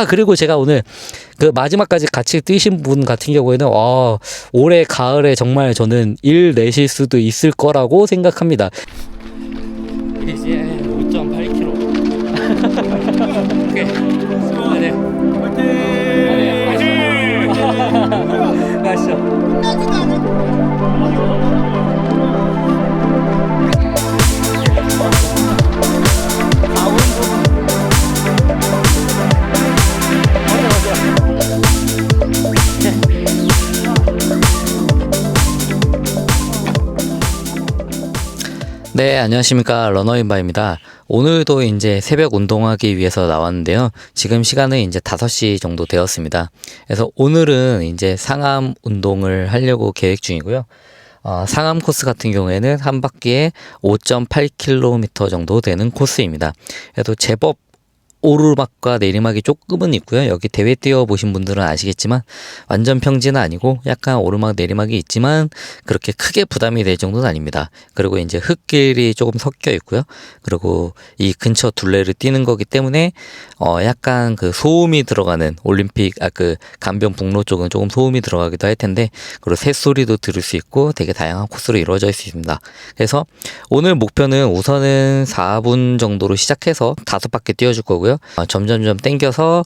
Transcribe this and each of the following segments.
그리고 제가 오늘 그 마지막까지 같이 뛰신 분 같은 경우에는 올해 가을에 정말 저는 일 내실 수도 있을 거라고 생각합니다. 이제 5.8km. 오케이. 네. 화이팅! 가시죠. 끝나지도 않았고. 네, 안녕하십니까. 러너인바입니다. 오늘도 이제 새벽 운동하기 위해서 나왔는데요. 지금 시간은 이제 5시 정도 되었습니다. 그래서 오늘은 이제 상암 운동을 하려고 계획 중이고요. 상암 코스 같은 경우에는 한 바퀴에 5.8km 정도 되는 코스입니다. 그래도 제법 오르막과 내리막이 조금은 있고요. 여기 대회 뛰어보신 분들은 아시겠지만 완전 평지는 아니고 약간 오르막 내리막이 있지만 그렇게 크게 부담이 될 정도는 아닙니다. 그리고 이제 흙길이 조금 섞여 있고요. 그리고 이 근처 둘레를 뛰는 거기 때문에 약간 그 소음이 들어가는 올림픽 그 간변북로 쪽은 조금 소음이 들어가기도 할 텐데, 그리고 새소리도 들을 수 있고 되게 다양한 코스로 이루어져 있습니다. 그래서 오늘 목표는 우선은 4분 정도로 시작해서 5바퀴 뛰어줄 거고요. 점점점 당겨서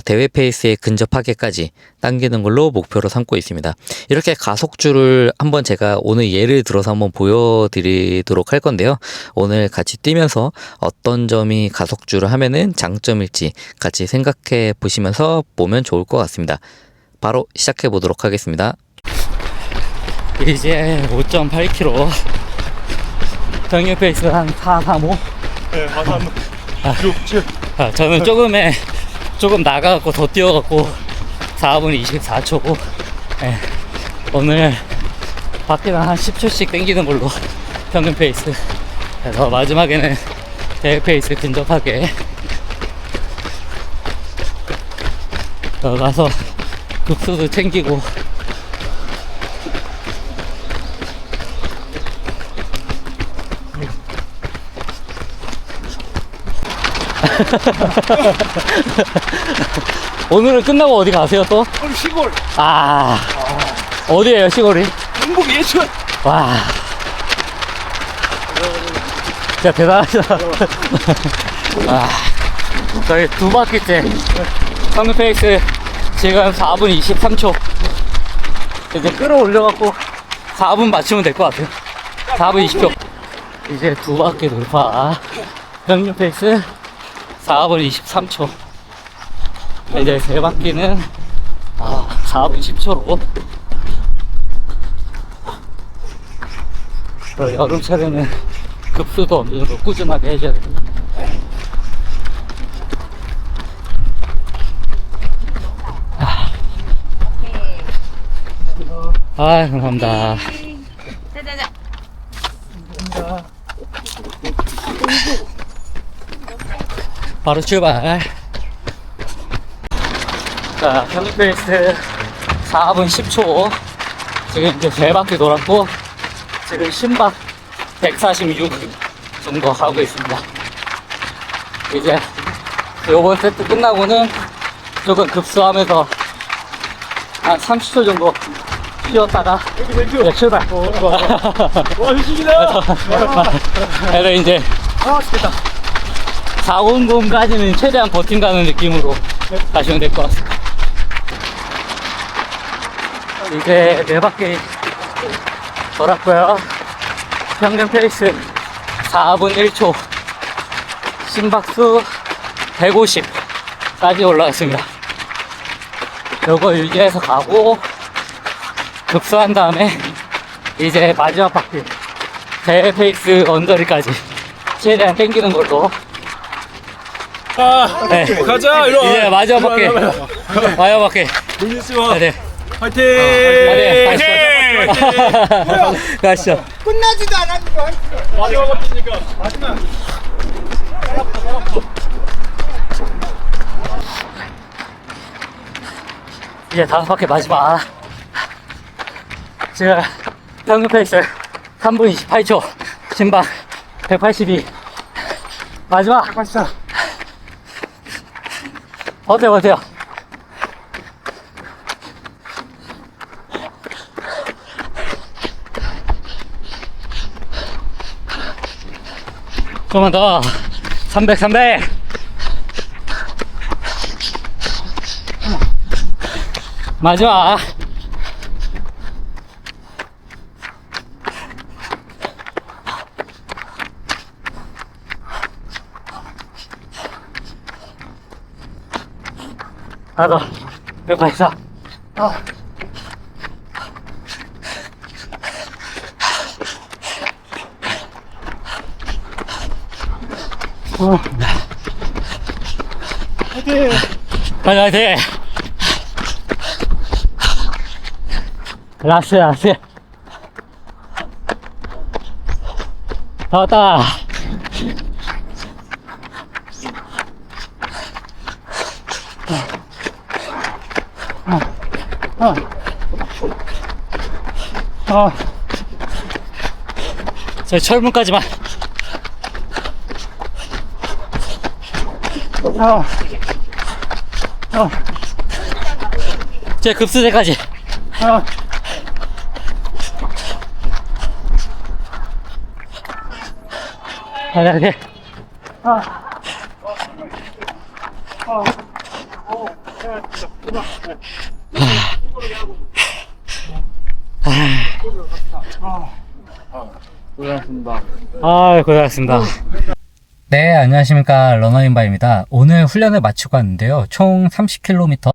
대회 페이스에 근접하게까지 당기는 걸로 목표로 삼고 있습니다. 이렇게 가속줄을 한번 제가 오늘 예를 들어서 한번 보여드리도록 할 건데요. 오늘 같이 뛰면서 어떤 점이 가속줄을 하면은 장점일지 같이 생각해 보시면서 보면 좋을 것 같습니다. 바로 시작해 보도록 하겠습니다. 이제 5.8km 평균 페이스 한 435. 네, 맞아. 6, 7. 저는 조금 나가갖고 더 뛰어갖고 4분 24초고, 오늘 바퀴당 한 10초씩 당기는 걸로 평균 페이스. 그래서 마지막에는 대회 페이스 근접하게 가서 급수도 챙기고. 오늘은 끝나고 어디 가세요 또? 오늘 시골. 어디에요 시골이? 경북 예천. 와, 진짜 대단하시다. 저희 2바퀴째 평균 페이스 지금 4분 23초. 이제 끌어올려갖고 4분 맞추면 될 것 같아요. 4분 20초. 이제 2바퀴 돌파. 평균 페이스 4분 23초. 이제 3바퀴는 4분 10초로. 여름철에는 급수도 어느 정도 꾸준하게 해줘야 됩니다. 감사합니다. 자자자. 바로 출발. 자, 평균 페이스 4분 10초. 지금 이제 3바퀴 돌았고, 지금 심박 146 정도 하고 있습니다. 이제 요번 세트 끝나고는 조금 급수하면서 한 30초 정도 쉬었다가 이제 출발. 와, 휴식이다. 그래서 이제 좋겠다. 400까지는 최대한 버틴다는 느낌으로 가시면 될 것 같습니다. 이제 4바퀴 돌았고요. 평균 페이스 4분 1초, 심박수 150까지 올라왔습니다. 요거 유지해서 가고 급수한 다음에 이제 마지막 바퀴 대회 페이스 언저리까지 최대한 당기는 걸로. 네. 가자. 이리 와. 이제 마지막 바퀴. 마지막 바퀴. 민수와 네. 화이팅. 가시죠. 가시죠. 끝나지도 않았고. 마지막 바퀴니까. 마지막. 이제 5바퀴 마지막. 지금 평균 페이스 3분 28초, 심박 182. 마지막. 84. 어때요? 조금만 더. 300. 마지막. 하나 더. 184. 화이팅! 화이팅! 라스. 다 왔다. 저 철문까지만. 제 급수대까지. 이렇게. 고생하셨습니다. 고생하셨습니다. 네, 안녕하십니까. 러너인바입니다. 오늘 훈련을 마치고 왔는데요. 총 30km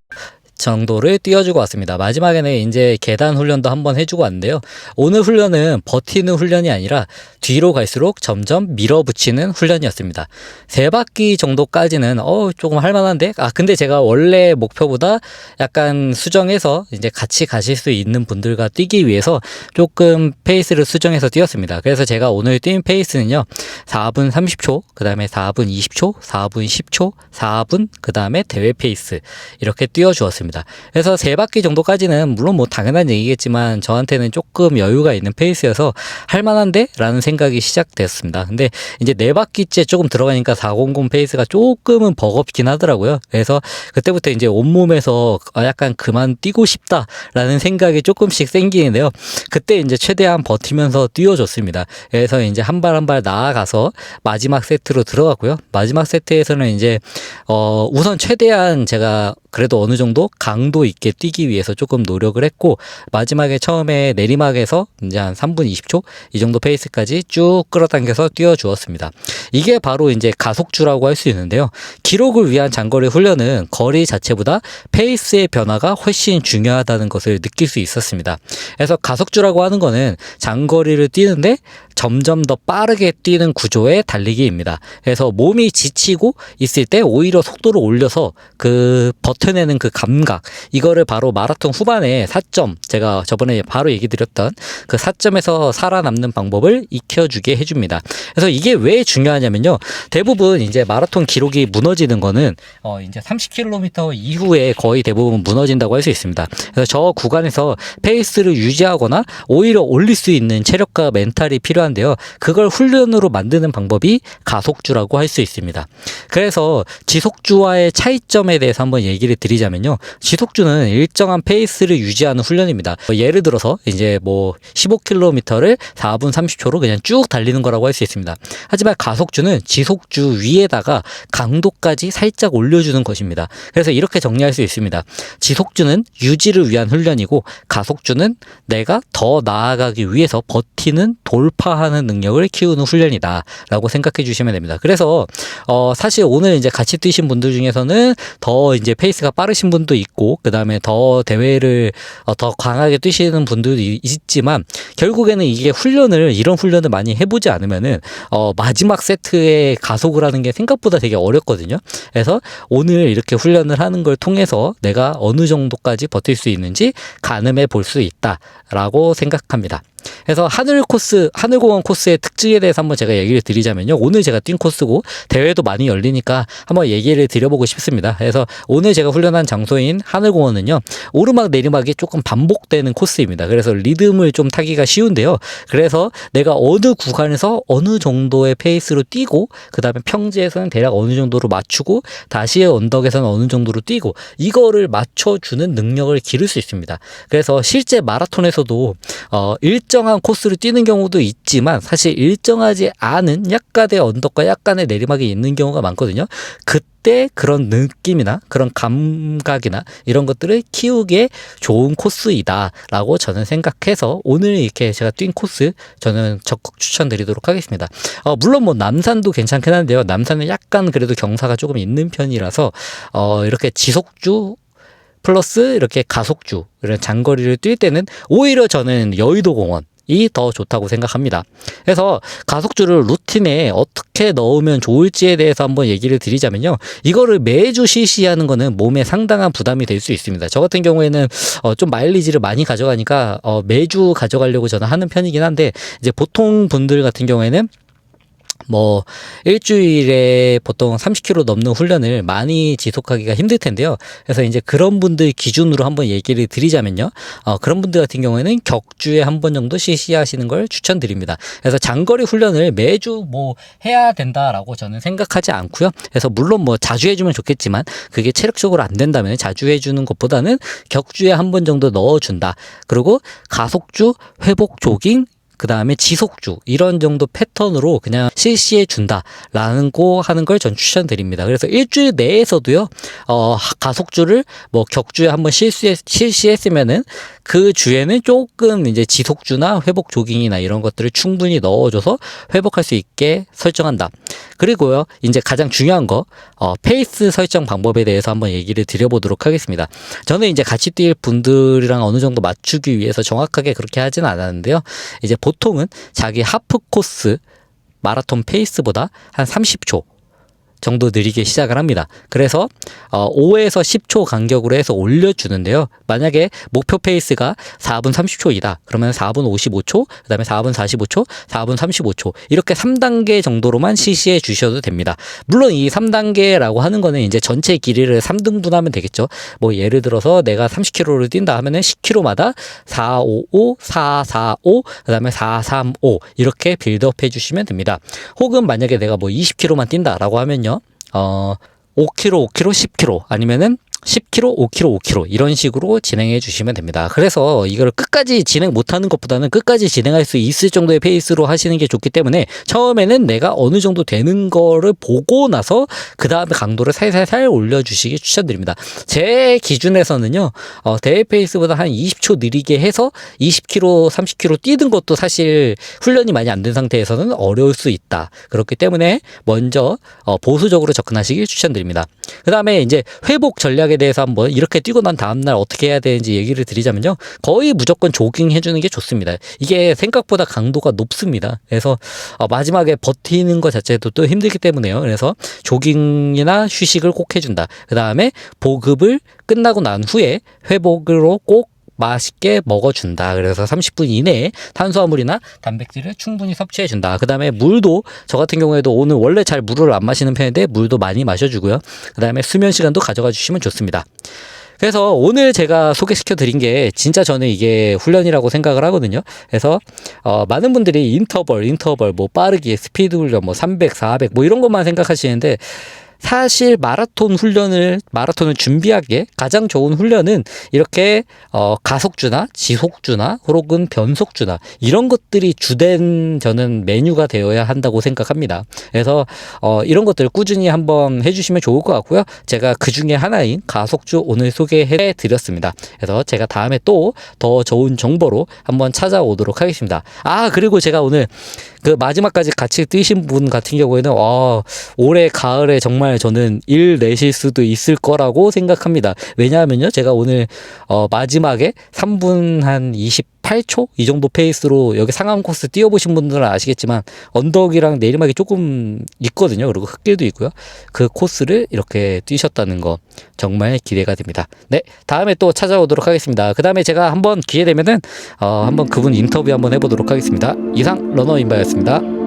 정도를 뛰어주고 왔습니다. 마지막에는 이제 계단 훈련도 한번 해주고 왔는데요. 오늘 훈련은 버티는 훈련이 아니라 뒤로 갈수록 점점 밀어붙이는 훈련이었습니다. 3바퀴 정도까지는 조금 할만한데? 근데 제가 원래 목표보다 약간 수정해서 이제 같이 가실 수 있는 분들과 뛰기 위해서 조금 페이스를 수정해서 뛰었습니다. 그래서 제가 오늘 뛴 페이스는요. 4분 30초, 그 다음에 4분 20초, 4분 10초, 4분, 그 다음에 대회 페이스 이렇게 뛰어주었습니다. 그래서 3바퀴 정도까지는 물론 뭐 당연한 얘기겠지만 저한테는 조금 여유가 있는 페이스여서 할만한데? 라는 생각이 시작됐습니다. 근데 이제 4바퀴째 조금 들어가니까 400 페이스가 조금은 버겁긴 하더라고요. 그래서 그때부터 이제 온몸에서 약간 그만 뛰고 싶다라는 생각이 조금씩 생기는데요. 그때 이제 최대한 버티면서 뛰어줬습니다. 그래서 이제 한 발 한 발 나아가서 마지막 세트로 들어갔고요. 마지막 세트에서는 이제 우선 최대한 제가 그래도 어느 정도 강도 있게 뛰기 위해서 조금 노력을 했고 마지막에 처음에 내리막에서 이제 한 3분 20초 이 정도 페이스까지 쭉 끌어당겨서 뛰어주었습니다. 이게 바로 이제 가속주라고 할 수 있는데요. 기록을 위한 장거리 훈련은 거리 자체보다 페이스의 변화가 훨씬 중요하다는 것을 느낄 수 있었습니다. 그래서 가속주라고 하는 거는 장거리를 뛰는데 점점 더 빠르게 뛰는 구조의 달리기입니다. 그래서 몸이 지치고 있을 때 오히려 속도를 올려서 그 버텨내는 그 감각, 이거를 바로 마라톤 후반에 4점, 제가 저번에 바로 얘기 드렸던 그 4점에서 살아남는 방법을 익혀주게 해줍니다. 그래서 이게 왜 중요하냐면요. 대부분 이제 마라톤 기록이 무너지는 거는 이제 30km 이후에 거의 대부분 무너진다고 할 수 있습니다. 그래서 저 구간에서 페이스를 유지하거나 오히려 올릴 수 있는 체력과 멘탈이 필요한데요. 그걸 훈련으로 만드는 방법이 가속주라고 할 수 있습니다. 그래서 지속주와의 차이점에 대해서 한번 얘기를 드리자면요. 지속주는 일정한 페이스를 유지하는 훈련입니다. 예를 들어서 이제 뭐 15km를 4분 30초로 그냥 쭉 달리는 거라고 할 수 있습니다. 하지만 가속주는 지속주 위에다가 강도까지 살짝 올려주는 것입니다. 그래서 이렇게 정리할 수 있습니다. 지속주는 유지를 위한 훈련이고 가속주는 내가 더 나아가기 위해서 버티는 돌파하는 능력을 키우는 훈련이다 라고 생각해 주시면 됩니다. 그래서 사실 오늘 이제 같이 뛰신 분들 중에서는 더 이제 페이스가 빠르신 분도 있고 그 다음에 더 대회를 더 강하게 뛰시는 분들도 있지만 결국에는 이게 이런 훈련을 많이 해보지 않으면은 마지막 세트에 가속을 하는 게 생각보다 되게 어렵거든요. 그래서 오늘 이렇게 훈련을 하는 걸 통해서 내가 어느 정도까지 버틸 수 있는지 가늠해 볼 수 있다라고 생각합니다. 그래서 하늘공원 코스의 특징에 대해서 한번 제가 얘기를 드리자면요. 오늘 제가 뛴 코스고 대회도 많이 열리니까 한번 얘기를 드려보고 싶습니다. 그래서 오늘 제가 훈련한 장소인 하늘공원은요. 오르막 내리막이 조금 반복되는 코스입니다. 그래서 리듬을 좀 타기가 쉬운데요. 그래서 내가 어느 구간에서 어느 정도의 페이스로 뛰고 그 다음에 평지에서는 대략 어느 정도로 맞추고 다시 언덕에서는 어느 정도로 뛰고 이거를 맞춰주는 능력을 기를 수 있습니다. 그래서 실제 마라톤에서도 일정한 코스를 뛰는 경우도 있지만 사실 일정하지 않은 약간의 언덕과 약간의 내리막이 있는 경우가 많거든요. 그때 그런 느낌이나 그런 감각이나 이런 것들을 키우기에 좋은 코스이다라고 저는 생각해서 오늘 이렇게 제가 뛴 코스 저는 적극 추천드리도록 하겠습니다. 물론 뭐 남산도 괜찮긴 한데요. 남산은 약간 그래도 경사가 조금 있는 편이라서 이렇게 지속주 플러스 이렇게 가속주 이런 장거리를 뛸 때는 오히려 저는 여의도 공원이 더 좋다고 생각합니다. 그래서 가속주를 루틴에 어떻게 넣으면 좋을지에 대해서 한번 얘기를 드리자면요. 이거를 매주 실시하는 거는 몸에 상당한 부담이 될 수 있습니다. 저 같은 경우에는 좀 마일리지를 많이 가져가니까 매주 가져가려고 저는 하는 편이긴 한데 이제 보통 분들 같은 경우에는 뭐 일주일에 보통 30km 넘는 훈련을 많이 지속하기가 힘들 텐데요. 그래서 이제 그런 분들 기준으로 한번 얘기를 드리자면요. 그런 분들 같은 경우에는 격주에 한 번 정도 실시하시는 걸 추천드립니다. 그래서 장거리 훈련을 매주 뭐 해야 된다라고 저는 생각하지 않고요. 그래서 물론 뭐 자주 해주면 좋겠지만 그게 체력적으로 안 된다면 자주 해주는 것보다는 격주에 한 번 정도 넣어준다. 그리고 가속주, 회복 조깅 그 다음에 지속주 이런 정도 패턴으로 그냥 실시해 준다라는 거 하는 걸 전 추천드립니다. 그래서 일주일 내에서도요 가속주를 뭐 격주에 한번 실시했으면은 그 주에는 조금 이제 지속주나 회복 조깅이나 이런 것들을 충분히 넣어줘서 회복할 수 있게 설정한다. 그리고요 이제 가장 중요한 거 페이스 설정 방법에 대해서 한번 얘기를 드려보도록 하겠습니다. 저는 이제 같이 뛸 분들이랑 어느 정도 맞추기 위해서 정확하게 그렇게 하진 않았는데요. 이제 보통은 자기 하프 코스 마라톤 페이스보다 한 30초 정도 느리게 시작을 합니다. 그래서 5에서 10초 간격으로 해서 올려주는데요. 만약에 목표 페이스가 4분 30초이다. 그러면 4분 55초, 그 다음에 4분 45초, 4분 35초 이렇게 3단계 정도로만 실시해 주셔도 됩니다. 물론 이 3단계라고 하는 거는 이제 전체 길이를 3등분하면 되겠죠. 뭐 예를 들어서 내가 30km를 뛴다 하면은 10km마다 455, 445, 그 다음에 435 이렇게 빌드업 해주시면 됩니다. 혹은 만약에 내가 뭐 20km만 뛴다라고 하면요. 5km, 5km, 10km 아니면은 10km, 5km, 5km 이런 식으로 진행해 주시면 됩니다. 그래서 이걸 끝까지 진행 못하는 것보다는 끝까지 진행할 수 있을 정도의 페이스로 하시는 게 좋기 때문에 처음에는 내가 어느 정도 되는 거를 보고 나서 그 다음에 강도를 살살살 올려주시기 추천드립니다. 제 기준에서는요 대회 페이스보다 한 20초 느리게 해서 20km, 30km 뛰는 것도 사실 훈련이 많이 안 된 상태에서는 어려울 수 있다. 그렇기 때문에 먼저 보수적으로 접근하시길 추천드립니다. 그 다음에 이제 회복 전략에 대해서 한번 이렇게 뛰고 난 다음날 어떻게 해야 되는지 얘기를 드리자면요. 거의 무조건 조깅 해주는 게 좋습니다. 이게 생각보다 강도가 높습니다. 그래서 마지막에 버티는 것 자체도 또 힘들기 때문에요. 그래서 조깅이나 휴식을 꼭 해준다. 그 다음에 보급을 끝나고 난 후에 회복으로 꼭 맛있게 먹어준다. 그래서 30분 이내에 탄수화물이나 단백질을 충분히 섭취해준다. 그 다음에 물도 저 같은 경우에도 오늘 원래 잘 물을 안 마시는 편인데 물도 많이 마셔주고요. 그 다음에 수면 시간도 가져가 주시면 좋습니다. 그래서 오늘 제가 소개시켜 드린 게 진짜 저는 이게 훈련이라고 생각을 하거든요. 그래서 많은 분들이 인터벌 뭐 빠르기 스피드 훈련 뭐 300, 400 뭐 이런 것만 생각하시는데 사실 마라톤을 준비하기에 가장 좋은 훈련은 이렇게 가속주나 지속주나 혹은 변속주나 이런 것들이 주된 저는 메뉴가 되어야 한다고 생각합니다. 그래서 이런 것들 꾸준히 한번 해주시면 좋을 것 같고요. 제가 그 중에 하나인 가속주 오늘 소개해 드렸습니다. 그래서 제가 다음에 또 더 좋은 정보로 한번 찾아오도록 하겠습니다. 그리고 제가 오늘 그 마지막까지 같이 뛰신 분 같은 경우에는 올해 가을에 정말 저는 일 내실 수도 있을 거라고 생각합니다. 왜냐하면요 제가 오늘 마지막에 3분 한 28초 8초 이 정도 페이스로 여기 상암 코스 뛰어보신 분들은 아시겠지만 언덕이랑 내리막이 조금 있거든요. 그리고 흙길도 있고요. 그 코스를 이렇게 뛰셨다는 거 정말 기대가 됩니다. 네, 다음에 또 찾아오도록 하겠습니다. 그 다음에 제가 한번 기회 되면은 한번 그분 인터뷰 한번 해보도록 하겠습니다. 이상 러너인바였습니다.